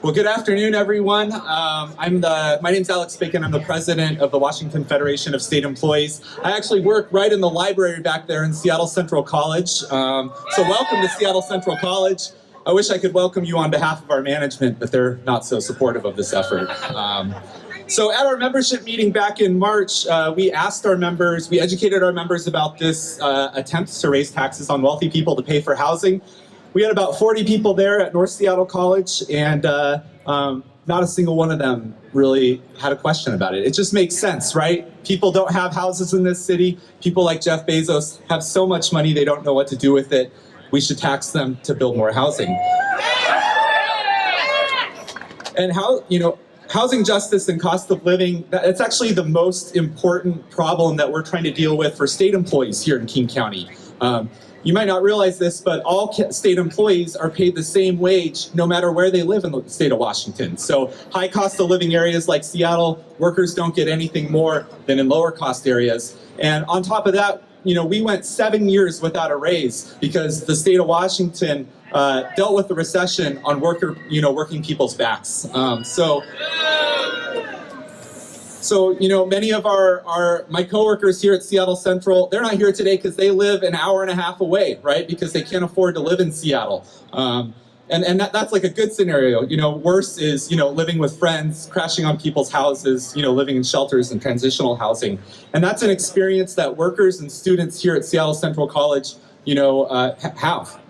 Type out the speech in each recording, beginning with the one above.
Well, good afternoon, everyone. My name's Alex Bacon. I'm the president of the Washington Federation of State Employees. I actually work right in the library back there in Seattle Central College. So welcome to Seattle Central College. I wish I could welcome you on behalf of our management, but they're not so supportive of this effort. So at our membership meeting back in March, we educated our members about this attempt to raise taxes on wealthy people to pay for housing. We had about 40 people there at North Seattle College, and not a single one of them really had a question about it. It just makes sense, right? People don't have houses in this city. People like Jeff Bezos have so much money they don't know what to do with it. We should tax them to build more housing. And housing justice and cost of living, it's actually the most important problem that we're trying to deal with for state employees here in King County. You might not realize this, but all state employees are paid the same wage no matter where they live in the state of Washington. So high cost of living areas like Seattle, workers don't get anything more than in lower cost areas. And on top of that, we went 7 years without a raise because the state of Washington dealt with the recession on working people's backs. So, many of my coworkers here at Seattle Central, they're not here today because they live an hour and a half away, right? Because they can't afford to live in Seattle. And that's like a good scenario. Worse is, living with friends, crashing on people's houses, living in shelters and transitional housing. And that's an experience that workers and students here at Seattle Central College, have.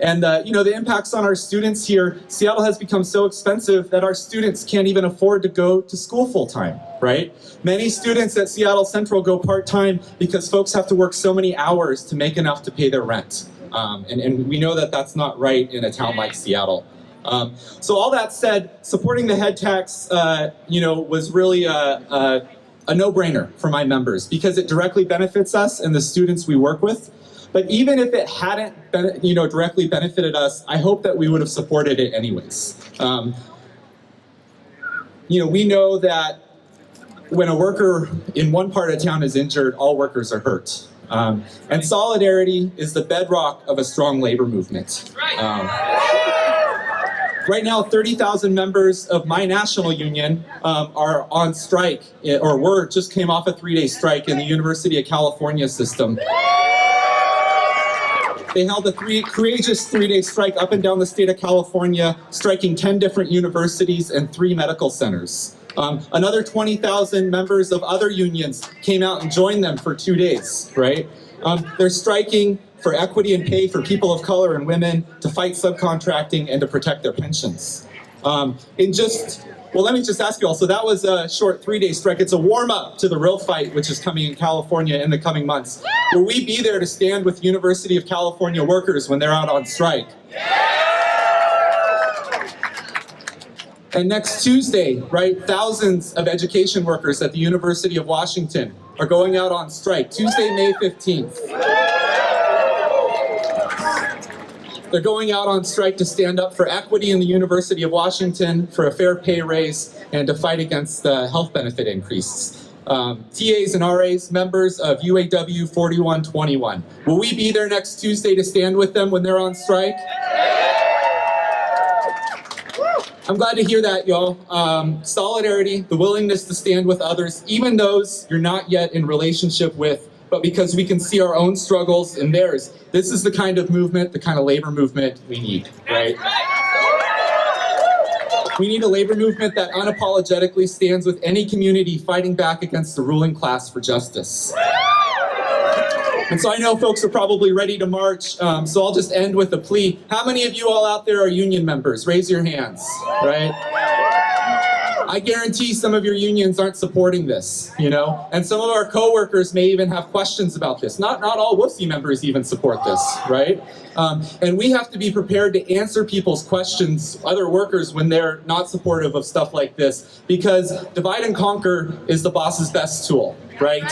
And the impacts on our students here, Seattle has become so expensive that our students can't even afford to go to school full-time, right? Many students at Seattle Central go part-time because folks have to work so many hours to make enough to pay their rent. And we know that that's not right in a town like Seattle. So all that said, supporting the head tax, was really a no-brainer for my members because it directly benefits us and the students we work with. But even if it hadn't directly benefited us, I hope that we would have supported it anyways. We know that when a worker in one part of town is injured, all workers are hurt. And solidarity is the bedrock of a strong labor movement. Right now, 30,000 members of my national union are on strike, or just came off a 3-day strike in the University of California system. They held a courageous 3-day strike up and down the state of California, striking 10 different universities and 3 medical centers. Another 20,000 members of other unions came out and joined them for 2 days, right? They're striking for equity and pay for people of color and women, to fight subcontracting, and to protect their pensions. Let me just ask you all, so that was a short 3-day strike. It's a warm-up to the real fight, which is coming in California in the coming months. Will we be there to stand with University of California workers when they're out on strike? And next Tuesday, right, thousands of education workers at the University of Washington are going out on strike, Tuesday, May 15th. They're going out on strike to stand up for equity in the University of Washington, for a fair pay raise, and to fight against the health benefit increase. TAs and RAs, members of UAW 4121. Will we be there next Tuesday to stand with them when they're on strike? I'm glad to hear that, y'all. Solidarity, the willingness to stand with others, even those you're not yet in relationship with, but because we can see our own struggles and theirs. This is the kind of movement, the kind of labor movement we need, right? We need a labor movement that unapologetically stands with any community fighting back against the ruling class for justice. And so I know folks are probably ready to march, so I'll just end with a plea. How many of you all out there are union members? Raise your hands, right? I guarantee some of your unions aren't supporting this, and some of our coworkers may even have questions about this. Not all WFSE members even support this, right? And we have to be prepared to answer people's questions, other workers, when they're not supportive of stuff like this, because divide and conquer is the boss's best tool, right?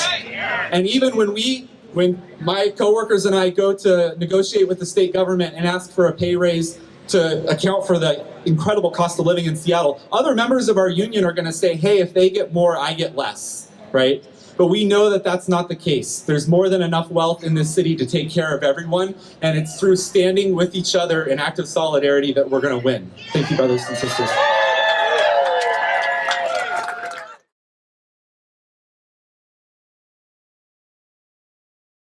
And even when my coworkers and I go to negotiate with the state government and ask for a pay raise to account for the incredible cost of living in Seattle, other members of our union are going to say, hey, if they get more, I get less, right? But we know that that's not the case. There's more than enough wealth in this city to take care of everyone, and it's through standing with each other in active solidarity that we're going to win. Thank you, brothers and sisters.